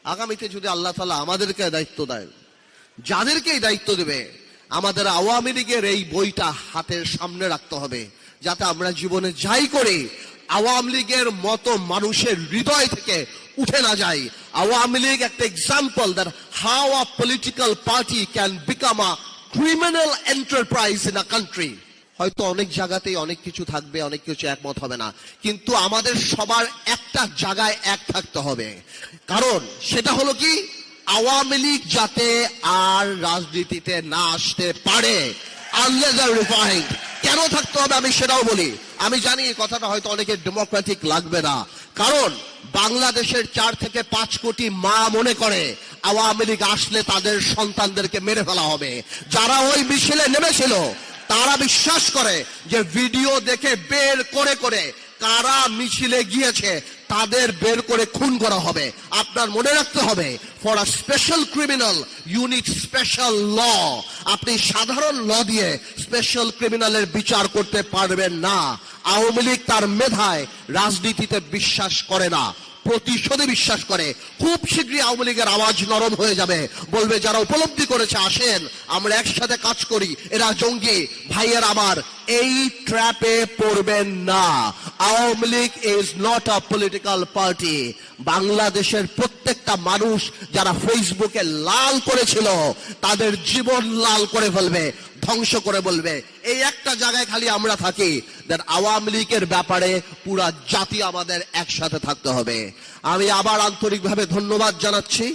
আগামীতে যদি আল্লাহ তাআলা আমাদেরকে দায়িত্ব দেয়, যাদেরকেই দায়িত্ব দেবে, আমাদের আওয়ামী লীগের এই বইটা হাতের সামনে রাখতে হবে, যাতে আমরা জীবনে যাই করি আওয়ামী লীগের মতো মানুষের হৃদয় থেকে উঠে না যায়। আওয়ামী লীগ একটা example that how a political party can become a criminal enterprise in a country. হয়তো অনেক জায়গাতেই অনেক কিছু থাকবে, অনেক কিছু একমত হবে না, কিন্তু আমাদের সবার একটা জায়গায় এক থাকতে হবে। কারণ সেটা হলো কি, আওয়ামী লীগ যাতে আর রাজনীতিতে না আসতে পারে। কেন থাকতে হবে আমি সেটাও বলি। আমি জানি এই কথাটা হয়তো অনেকের ডেমোক্রেটিক লাগবে না, কারণ বাংলাদেশের 4 থেকে 5 কোটি মা মনে করে আওয়ামী লীগ আসলে তাদের সন্তানদেরকে মেরে ফেলা হবে। যারা ওই মিছিলে নেমেছিল তারা বিশ্বাস করে যে ভিডিও দেখে বের করে করে কারা মিছিলে গিয়েছে তাদের বের করে খুন করা হবে। আপনার মনে রাখতে হবে, for a special criminal you need special law. আপনি সাধারণ ল দিয়ে স্পেশাল ক্রিমিনালের বিচার করতে পারবেন না। আওয়ামী লীগ তার মেধায় রাজনীতিতে বিশ্বাস করে না, প্রতিশোধে বিশ্বাস করে। খুব শীঘ্রই আওয়ামী লীগের আওয়াজ নরম হয়ে যাবে, বলবে যারা উপলব্ধি করেছে আসেন আমরা একসাথে কাজ করি, এরা জঙ্গি। ভাইয়ের আমার, এই ট্র্যাপে পড়বেন না। Awami League is not a political party. বাংলাদেশের প্রত্যেকটা মানুষ যারা ফেসবুকে লাল করেছিল তাদের জীবন লাল করে ফেলবে, ধ্বংস করে বলবে। এই একটা জায়গায় খালি আমরা থাকি, দেন আওয়ামী লীগের ব্যাপারে পুরা জাতি আমাদের একসাথে থাকতে হবে। আমি আবার আন্তরিকভাবে ধন্যবাদ জানাচ্ছি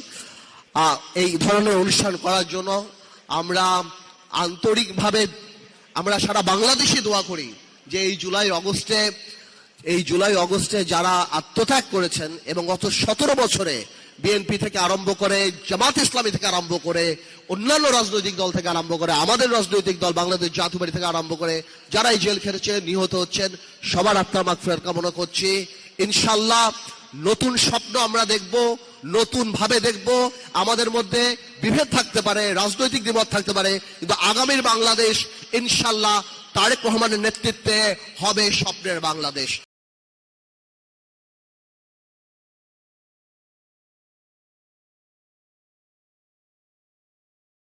এই ধরনের অনুষ্ঠান করার জন্য। আমরা আন্তরিকভাবে আমরা সারা বাংলাদেশে দোয়া করি যে এই জুলাই আগস্টে যারা আত্মত্যাগ করেছেন এবং গত 17 বছরে বিএনপি থেকে আরম্ভ করে, জামাত ইসলামী থেকে আরম্ভ করে, অন্যান্য রাজনৈতিক দল থেকে আরম্ভ করে, আমাদের রাজনৈতিক দল বাংলাদেশ জাতীয় পার্টি থেকে আরম্ভ করে যারা এই জেল খেটেছেন, নিহত হচ্ছেন, সবার আত্মার মাগফিরাত কামনা করছি। ইনশাআল্লাহ নতুন স্বপ্ন আমরা দেখব, নতুন ভাবে দেখব। আমাদের মধ্যে বিভেদ থাকতে পারে, রাজনৈতিক দ্বিমত থাকতে পারে, কিন্তু আগামীর বাংলাদেশ ইনশাআল্লাহ তারেক রহমানের নেতৃত্বে হবে স্বপ্নের বাংলাদেশ।